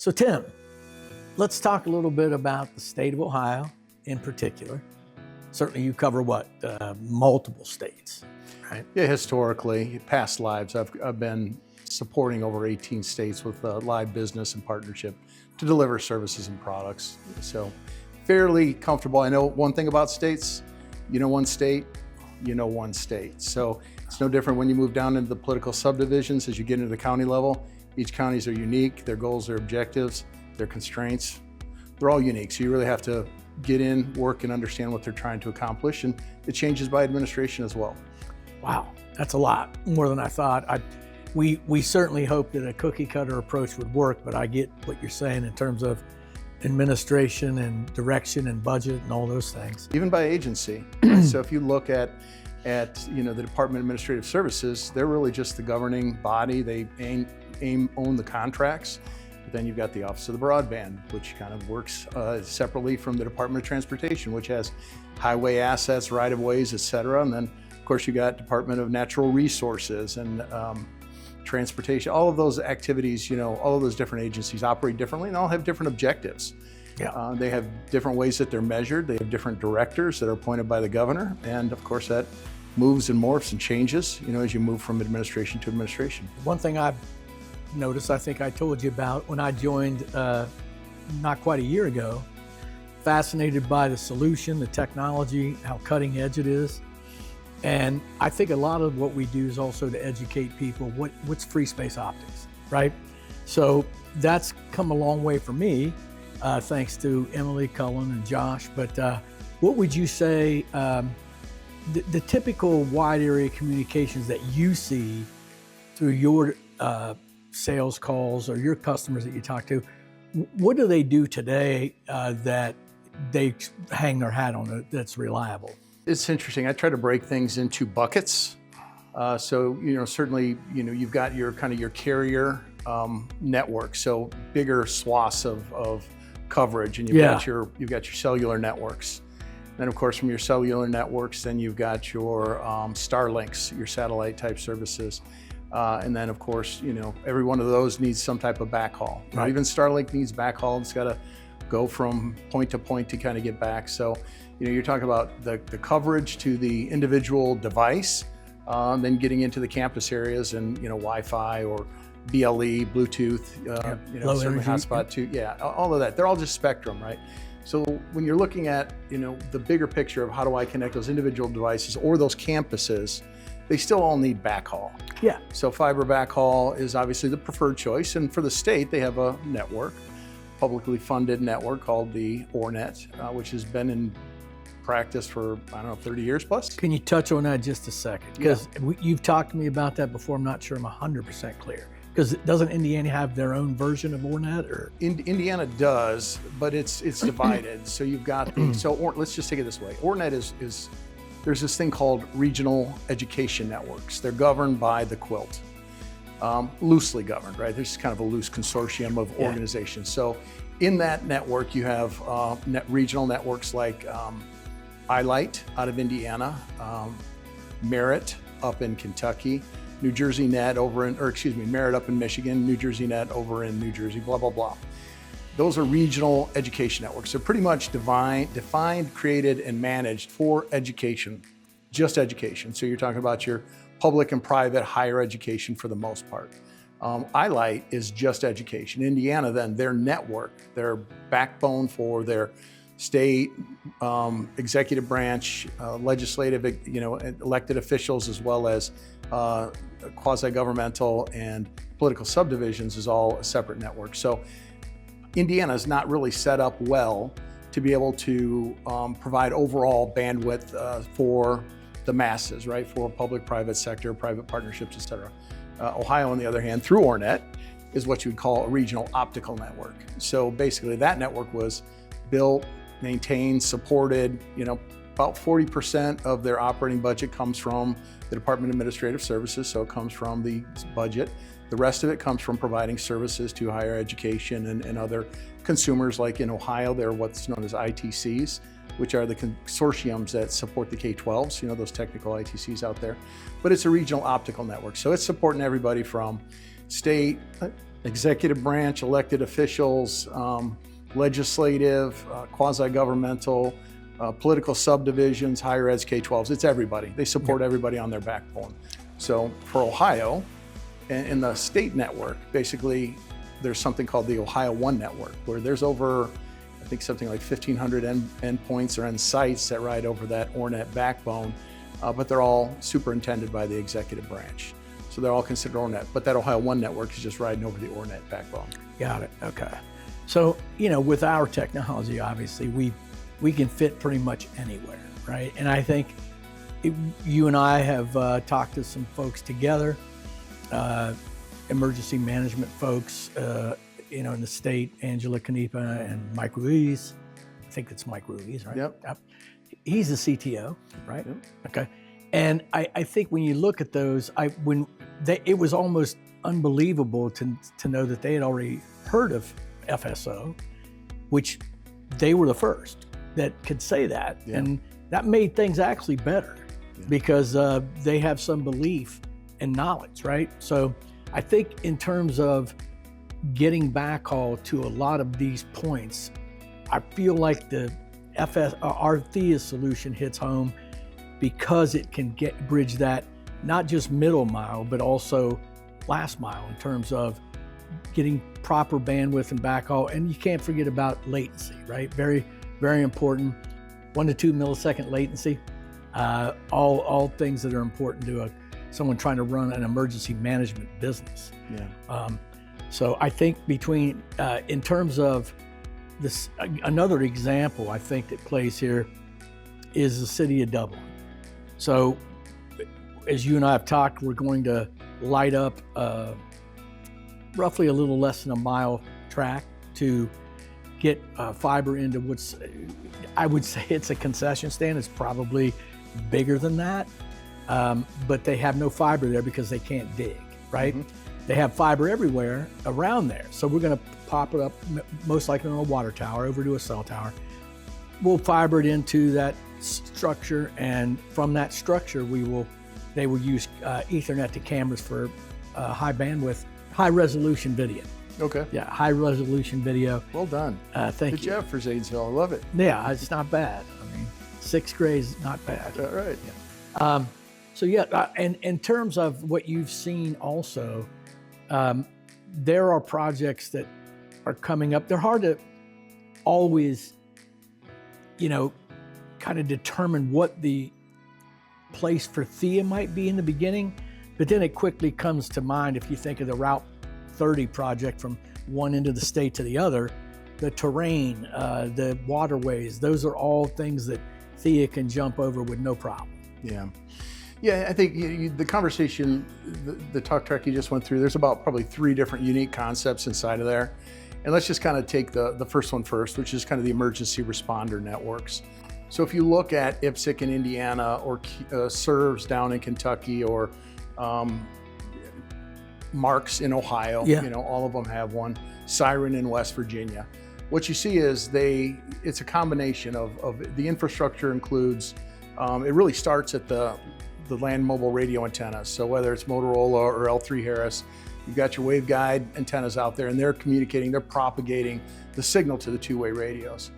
So Tim, let's talk a little bit about the state of Ohio in particular. Certainly you cover what, multiple states, right? Yeah, historically, past lives, I've been supporting over 18 states with live business and partnership to deliver services and products. So fairly comfortable. I know one thing about states, you know one state, you know one state. So it's no different when you move down into the political subdivisions as you get into the county level. Each counties are unique, their goals, their objectives, their constraints, they're all unique. So you really have to get in, work, and understand what they're trying to accomplish. And it changes by administration as well. Wow, that's a lot, more than I thought. We certainly hope that a cookie cutter approach would work, but I get what you're saying in terms of administration and direction and budget and all those things. Even by agency. So if you look at the Department of Administrative Services, they're really just the governing body. They own the contracts. But then you've got the Office of the Broadband, which kind of works separately from the Department of Transportation, which has highway assets, right-of-ways, et cetera. And then, of course, you got Department of Natural Resources and transportation. All of those activities, all of those different agencies operate differently and all have different objectives. Yeah. They have different ways that they're measured. They have different directors that are appointed by the governor. And of course, that moves and morphs and changes, as you move from administration to administration. One thing I've noticed, I think I told you about when I joined not quite a year ago, fascinated by the solution, the technology, how cutting edge it is. And I think a lot of what we do is also to educate people what's free space optics, right? So that's come a long way for me, thanks to Emily, Cullen, and Josh. But what would you say the typical wide area communications that you see through your sales calls or your customers that you talk to, what do they do today that they hang their hat on that's reliable? It's interesting. I try to break things into buckets. Certainly, you've got your carrier network, so bigger swaths of coverage, and you've got your cellular networks. Then, of course, from your cellular networks, then you've got your Starlinks, your satellite type services. And then, of course, every one of those needs some type of backhaul. Right. Even Starlink needs backhaul. It's got to go from point to point to kind of get back. So, you're talking about the coverage to the individual device, then getting into the campus areas and, Wi-Fi or BLE, Bluetooth, certainly hotspot too. Yeah, all of that. They're all just spectrum, right? So when you're looking at, the bigger picture of how do I connect those individual devices or those campuses, they still all need backhaul. Yeah. So fiber backhaul is obviously the preferred choice. And for the state, they have a network, publicly funded network called the ORNet, which has been in practice for, 30 years plus. Can you touch on that just a second? Because you've talked to me about that before. I'm not sure I'm 100% clear. Because doesn't Indiana have their own version of ORNet? Or Indiana does, but it's divided. So you've got let's just take it this way. ORNet is there's this thing called regional education networks. They're governed by the Quilt, loosely governed, right? There's kind of a loose consortium of organizations. So in that network, you have regional networks like iLight out of Indiana, Merit up in Kentucky, New Jersey Net Merit up in Michigan, New Jersey Net over in New Jersey, blah, blah, blah. Those are regional education networks. They're pretty much defined, created, and managed for education, just education. So you're talking about your public and private higher education for the most part. iLight is just education. Indiana, then, their network, their backbone for their state, executive branch, legislative, elected officials, as well as quasi-governmental and political subdivisions is all a separate network. So Indiana is not really set up well to be able to provide overall bandwidth for the masses, right? For public-private sector, private partnerships, et cetera. Ohio, on the other hand, through ORNet, is what you would call a regional optical network. So basically that network was built, maintained, supported, about 40% of their operating budget comes from the Department of Administrative Services, so it comes from the budget. The rest of it comes from providing services to higher education and other consumers. Like in Ohio, there are what's known as ITCs, which are the consortiums that support the K-12s, those technical ITCs out there. But it's a regional optical network, so it's supporting everybody from state, executive branch, elected officials, legislative, quasi-governmental, political subdivisions, higher eds, K-12s. It's everybody. They support everybody on their backbone. So for Ohio, in the state network, basically, there's something called the Ohio One Network, where there's over, I think something like 1,500 endpoints or end sites that ride over that ORNet backbone, but they're all superintended by the executive branch. So they're all considered ORNet, but that Ohio One Network is just riding over the ORNet backbone. Got it, okay. So, with our technology, obviously, we can fit pretty much anywhere, right? And I think you and I have talked to some folks together, emergency management folks, in the state, Angela Canepa and Mike Ruiz. I think it's Mike Ruiz, right? Yep. He's the CTO, right? Yep. Okay. And I think when you look at those, it was almost unbelievable to know that they had already heard of FSO, which they were the first that could say that. Yeah. And that made things actually better because they have some belief and knowledge, right? So I think in terms of getting backhaul to a lot of these points, I feel like our Thea solution hits home because it can bridge that not just middle mile, but also last mile in terms of getting proper bandwidth and backhaul. And you can't forget about latency, right? Very, very important. 1 to 2 millisecond latency, all things that are important to someone trying to run an emergency management business. Yeah. So I think in terms of this, another example I think that plays here is the city of Dublin. So as you and I have talked, we're going to light up roughly a little less than a mile track to get fiber into what's, I would say it's a concession stand. It's probably bigger than that, but they have no fiber there because they can't dig, right? Mm-hmm. They have fiber everywhere around there. So we're gonna pop it up, most likely on a water tower, over to a cell tower. We'll fiber it into that structure, and from that structure, they will use Ethernet to cameras for high bandwidth, high resolution video. Okay. Yeah, high resolution video. Well done. Thank you. Good job for Zanesville. I love it. Yeah, it's not bad. I mean, 6th grade is not bad. All right. Yeah. So yeah, and in terms of what you've seen also, there are projects that are coming up. They're hard to always, kind of determine what the place for Thea might be in the beginning, but then it quickly comes to mind if you think of the Route 30 project from one end of the state to the other, the terrain, the waterways, those are all things that Thea can jump over with no problem. Yeah. Yeah, I think the conversation, the talk track you just went through, there's about probably 3 different unique concepts inside of there. And let's just kind of take the first one first, which is kind of the emergency responder networks. So if you look at IPSC in Indiana or SERVs down in Kentucky or Marks in Ohio, all of them have one, Siren in West Virginia. What you see is it's a combination of the infrastructure includes, it really starts at the land mobile radio antennas. So whether it's Motorola or L3 Harris, you've got your waveguide antennas out there and they're communicating, they're propagating the signal to the two-way radios.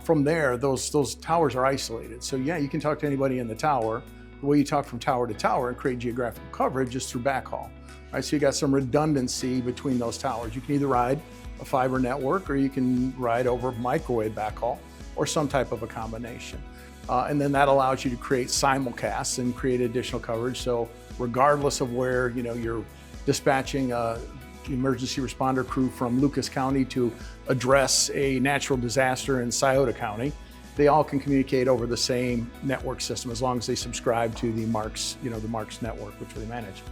From there, those towers are isolated. So yeah, you can talk to anybody in the tower. The way you talk from tower to tower and create geographical coverage is through backhaul. Right? So you got some redundancy between those towers. You can either ride a fiber network or you can ride over microwave backhaul or some type of a combination. And then that allows you to create simulcasts and create additional coverage. So regardless of where you're dispatching a emergency responder crew from Lucas County to address a natural disaster in Scioto County, they all can communicate over the same network system as long as they subscribe to the Marks, the Marks network, which they manage.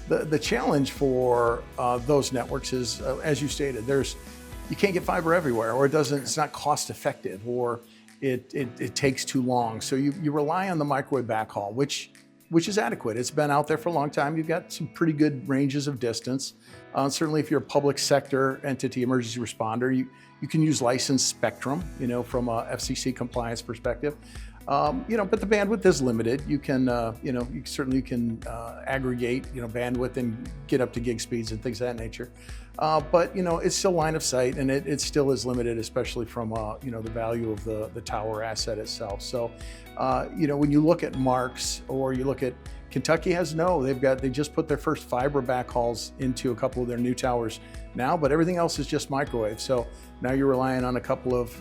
The challenge for those networks is, as you stated, you can't get fiber everywhere, or it's not cost effective, or it takes too long. So you rely on the microwave backhaul, which is adequate. It's been out there for a long time. You've got some pretty good ranges of distance. Certainly if you're a public sector entity emergency responder, you can use licensed spectrum, from a FCC compliance perspective. But the bandwidth is limited. You can, you certainly can aggregate, bandwidth and get up to gig speeds and things of that nature. But it's still line of sight, and it still is limited, especially from the value of the tower asset itself. So, when you look at Marks, or you look at Kentucky they just put their first fiber backhauls into a couple of their new towers now, but everything else is just microwave. So now you're relying on a couple of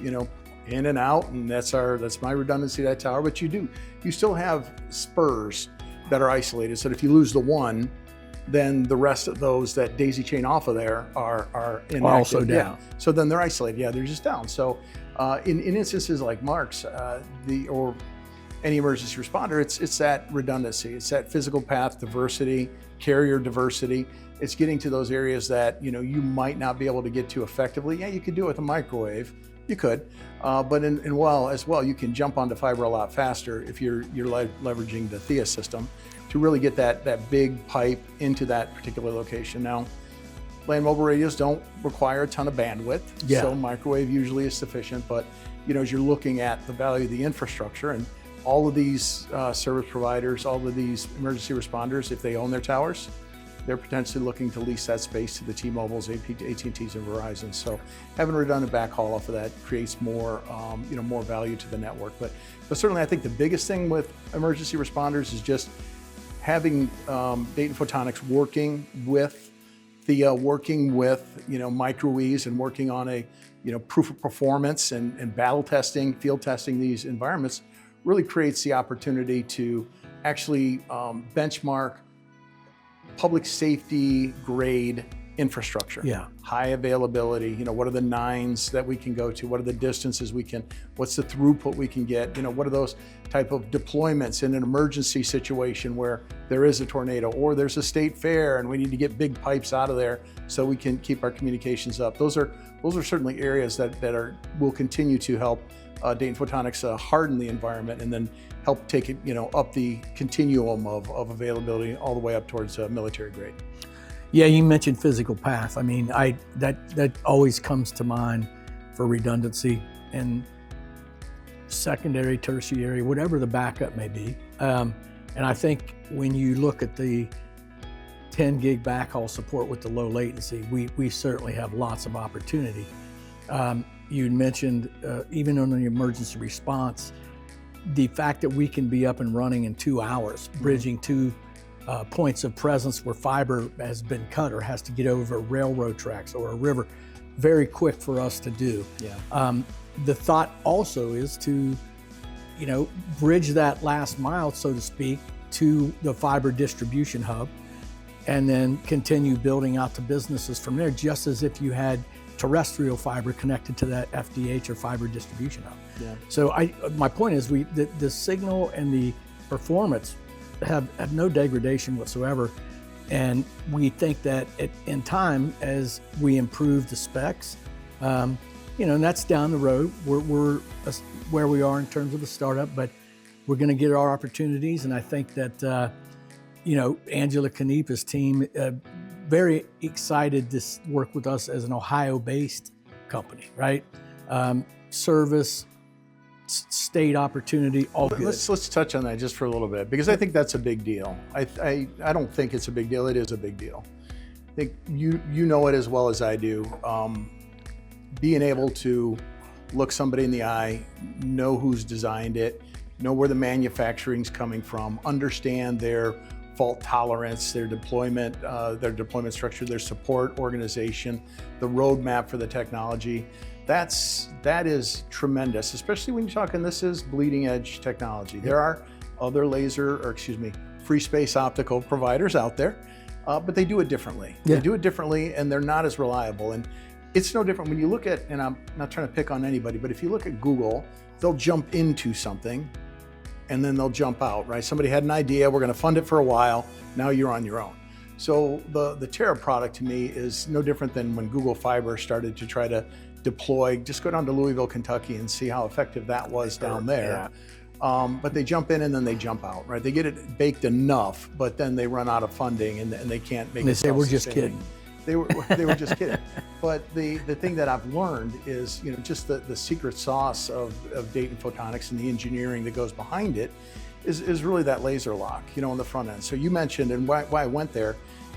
in and out, and that's my redundancy of that tower. But you still have spurs that are isolated, so that if you lose the one, then the rest of those that daisy chain off of there are inactive. Also down. Yeah. So then they're isolated. Yeah, they're just down. So in instances like Marks, or any emergency responder, it's that redundancy, it's that physical path diversity, carrier diversity. It's getting to those areas that you might not be able to get to effectively. Yeah, you could do it with a microwave. You could, but as well, you can jump onto fiber a lot faster if you're leveraging the Thea system to really get that big pipe into that particular location. Now, land mobile radios don't require a ton of bandwidth, so microwave usually is sufficient. But as you're looking at the value of the infrastructure, and all of these service providers, all of these emergency responders, if they own their towers, they're potentially looking to lease that space to the T-Mobiles, AT&Ts, and Verizon. So having a redundant backhaul off of that creates more, more value to the network. But certainly, I think the biggest thing with emergency responders is just having Dayton Photonics working with microWEs, and working on a proof of performance and battle testing, field testing these environments, really creates the opportunity to actually benchmark public safety grade infrastructure. Yeah. High availability, what are the nines that we can go to? What are the distances what's the throughput we can get? What are those type of deployments in an emergency situation where there is a tornado, or there's a state fair and we need to get big pipes out of there so we can keep our communications up. Those are certainly areas that will continue to help Dayton Photonics harden the environment, and then help take it, up the continuum of availability all the way up towards military grade. Yeah, you mentioned physical path. I mean, that always comes to mind for redundancy and secondary, tertiary, whatever the backup may be. And I think when you look at the 10 gig backhaul support with the low latency, we certainly have lots of opportunity. You mentioned even on the emergency response, the fact that we can be up and running in 2 hours, bridging two points of presence where fiber has been cut or has to get over railroad tracks or a river, very quick for us to do. Yeah. The thought also is to, bridge that last mile, so to speak, to the fiber distribution hub, and then continue building out to businesses from there, just as if you had terrestrial fiber connected to that FDH or fiber distribution hub. Yeah. So my point is, the signal and the performance have no degradation whatsoever, and we think that in time, as we improve the specs, and that's down the road. We're where we are in terms of the startup, but we're going to get our opportunities, and I think that Angela Canepa's team, very excited to work with us as an Ohio-based company, right? Service, state opportunity, all good. Let's touch on that just for a little bit, because I think that's a big deal. I don't think it's a big deal. It is a big deal. I think you know it as well as I do. Being able to look somebody in the eye, know who's designed it, know where the manufacturing's coming from, understand their fault tolerance, their deployment structure, their support organization, the roadmap for the technology. That is tremendous, especially when you're talking, this is bleeding edge technology. There are other free space optical providers out there, but they do it differently. Yeah. They do it differently, and they're not as reliable. And it's no different when you look at, and I'm not trying to pick on anybody, but if you look at Google, they'll jump into something and then they'll jump out, right? Somebody had an idea, we're gonna fund it for a while, now you're on your own. So the Terra product to me is no different than when Google Fiber started to try to deploy. Just go down to Louisville, Kentucky and see how effective that was down there. Yeah. But they jump in and then they jump out, right? They get it baked enough, but then they run out of funding and they can't make it. They say, we're just kidding. They were just kidding. But the thing that I've learned is, just the secret sauce of Dayton Photonics and the engineering that goes behind it is really that laser lock, on the front end. So you mentioned, and why I went there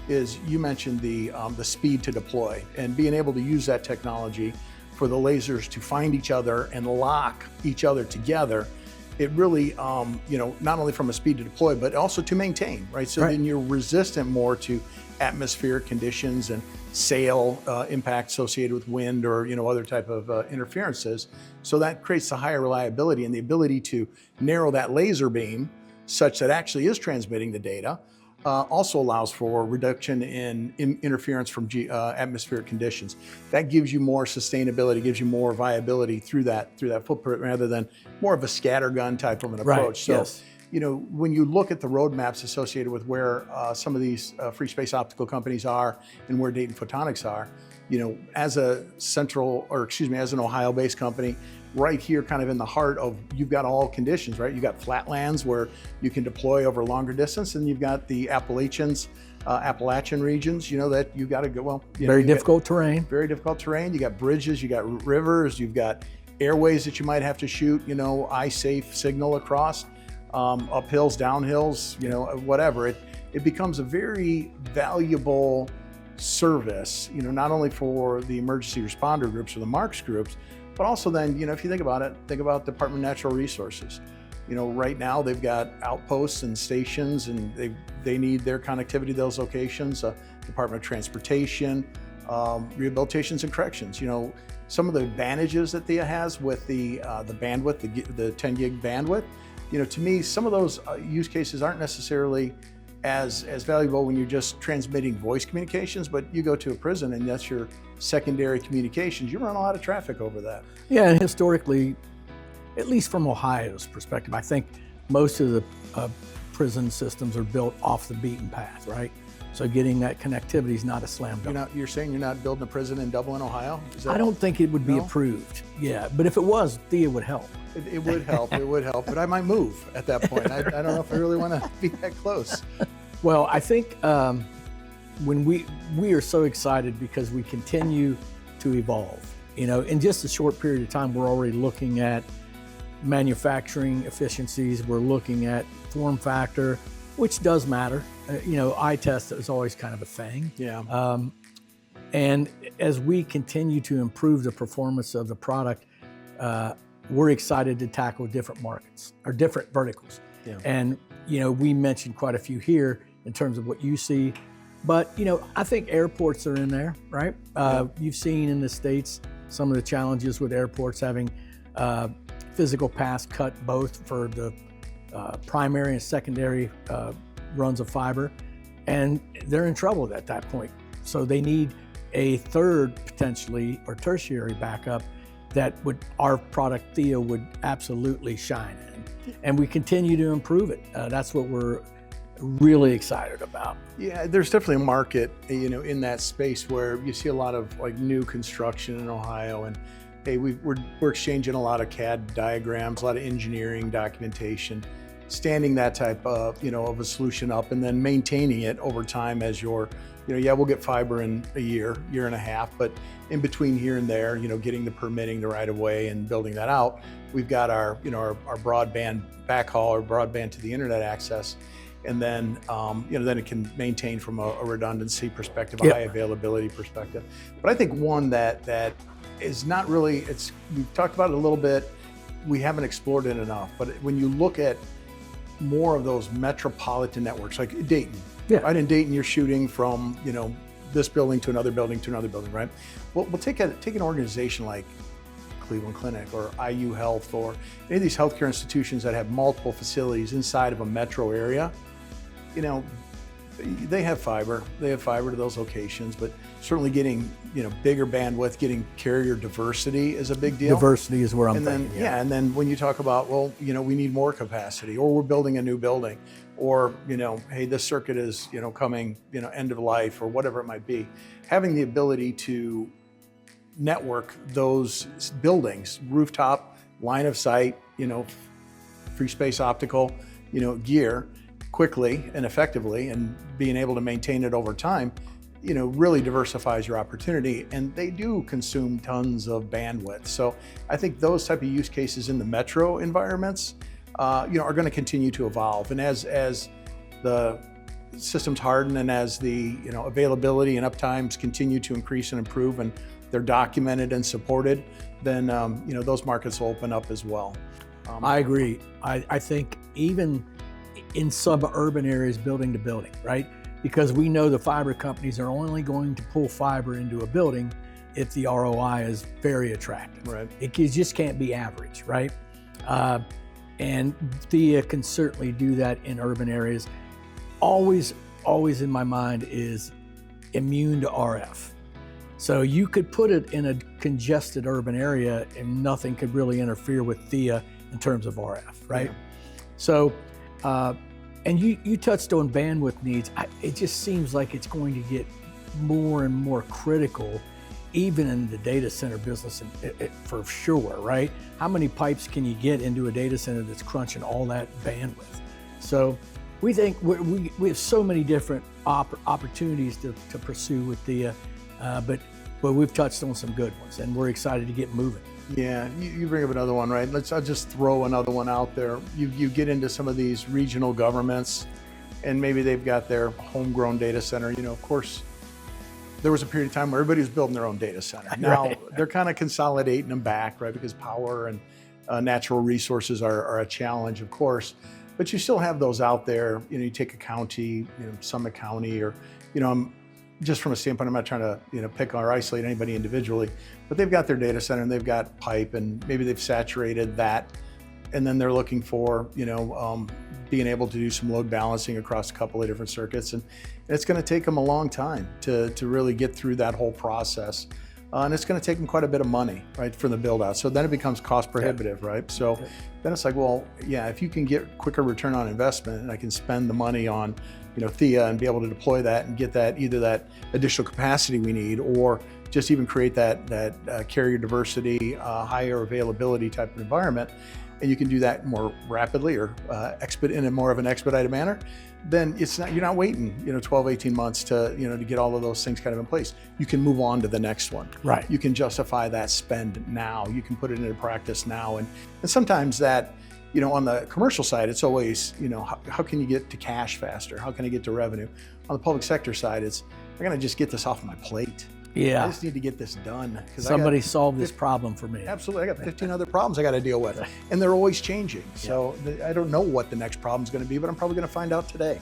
is you mentioned the speed to deploy and being able to use that technology for the lasers to find each other and lock each other together. It really, not only from a speed to deploy, but also to maintain, right? So then you're resistant more to atmospheric conditions and sail impact associated with wind or, other type of interferences. So that creates the higher reliability and the ability to narrow that laser beam such that actually is transmitting the data. Also allows for reduction in interference from atmospheric conditions. That gives you more sustainability, gives you more viability through that footprint rather than more of a scattergun type of an approach. So, when you look at the roadmaps associated with where some of these free space optical companies are and where Dayton Photonics are, as an Ohio-based company, right here kind of in the heart of, you've got all conditions, right? You've got flatlands where you can deploy over longer distance, and you've got the Appalachian regions, that you got to go, very difficult terrain. Very difficult terrain. You got bridges, you got rivers, you've got airways that you might have to shoot, eye-safe signal across, up hills, down hills, whatever. It becomes a very valuable service, not only for the emergency responder groups or the MARCS groups, but also then, if you think about it, think about Department of Natural Resources. Right now they've got outposts and stations, and they need their connectivity to those locations. Department of Transportation, Rehabilitations and Corrections. Some of the advantages that Thea has with the bandwidth, the 10 gig bandwidth. To me, some of those use cases aren't necessarily as valuable when you're just transmitting voice communications, but you go to a prison and that's your secondary communications. You run a lot of traffic over that. Yeah, and historically, at least from Ohio's perspective, I think most of the prison systems are built off the beaten path, right? So getting that connectivity is not a slam dunk. You're saying you're not building a prison in Dublin, Ohio? I don't think it would be approved. Yeah, but if it was, Thea would help. It would help. It would help, but I might move at that point. I don't know if I really want to be that close. Well, I think when we are so excited because we continue to evolve. In just a short period of time, we're already looking at manufacturing efficiencies. We're looking at form factor, which does matter. Eye test is always kind of a thing. Yeah. And as we continue to improve the performance of the product, we're excited to tackle different markets or different verticals. Yeah. And, we mentioned quite a few here in terms of what you see, but, I think airports are in there, right? You've seen in the States some of the challenges with airports having physical paths cut both for the primary and secondary runs of fiber, and they're in trouble at that point. So they need a third potentially or tertiary backup that our product Thea would absolutely shine in. And we continue to improve it. That's what we're really excited about. Yeah, there's definitely a market, in that space where you see a lot of new construction in Ohio, and hey, we're exchanging a lot of CAD diagrams, a lot of engineering documentation, standing that type of, of a solution up, and then maintaining it over time as you're, we'll get fiber in a year and a half, but in between here and there, getting the permitting the right of way and building that out, we've got our broadband backhaul or broadband to the internet access. And then, then it can maintain from a redundancy perspective, a high availability perspective. But I think one that is not really, we've talked about it a little bit, we haven't explored it enough, but when you look at more of those metropolitan networks, like Dayton, right? In Dayton, you're shooting from, this building to another building to another building, right? Well, we'll take an organization like Cleveland Clinic or IU Health or any of these healthcare institutions that have multiple facilities inside of a metro area. They have fiber to those locations, but certainly getting, bigger bandwidth, getting carrier diversity is a big deal. Diversity is where I'm thinking. And then when you talk about, well, we need more capacity, or we're building a new building, or, hey, this circuit is, coming, end of life, or whatever it might be, having the ability to network those buildings, rooftop, line of sight, free space optical, gear quickly and effectively, and being able to maintain it over time really diversifies your opportunity, and they do consume tons of bandwidth. So I think those type of use cases in the metro environments, are going to continue to evolve. And as the systems harden and as the availability and uptimes continue to increase and improve, and they're documented and supported, then those markets will open up as well. I agree. I think even in suburban areas, building to building, right? Because we know the fiber companies are only going to pull fiber into a building if the ROI is very attractive. Right. It just can't be average, right? And Thea can certainly do that in urban areas. Always in my mind is immune to RF. So you could put it in a congested urban area and nothing could really interfere with Thea in terms of RF, right? Yeah. So, and you touched on bandwidth needs. It just seems like it's going to get more and more critical, even in the data center business, for sure, right? How many pipes can you get into a data center that's crunching all that bandwidth? So we think we have so many different opportunities to pursue with Thea, but we've touched on some good ones, and we're excited to get moving. Yeah, you bring up another one, right? I'll just throw another one out there. You get into some of these regional governments, and maybe they've got their homegrown data center. Of course, there was a period of time where everybody was building their own data center. Now Right. they're kind of consolidating them back, right? Because power and natural resources are a challenge, of course. But you still have those out there. You take a county, Summit County, or just from a standpoint, I'm not trying to pick or isolate anybody individually, but they've got their data center and they've got pipe, and maybe they've saturated that, and then they're looking for being able to do some load balancing across a couple of different circuits, and it's going to take them a long time to really get through that whole process, and it's going to take them quite a bit of money, right, for the build out. So then it becomes cost prohibitive, right? So then it's like, well, yeah, if you can get quicker return on investment, and I can spend the money on Thea and be able to deploy that and get that either that additional capacity we need, or just even create that carrier diversity, higher availability type of environment, and you can do that more rapidly or in a more of an expedited manner, then you're not waiting 12, 18 months to get all of those things kind of in place. You can move on to the next one. Right. You can justify that spend now. You can put it into practice now, and sometimes that. On the commercial side, it's always, how can you get to cash faster? How can I get to revenue? On the public sector side, it's, I gotta just get this off my plate. Yeah. I just need to get this done. Somebody solve this problem for me. Absolutely. I got 15 other problems I got to deal with, and they're always changing. So I don't know what the next problem is going to be, but I'm probably going to find out today.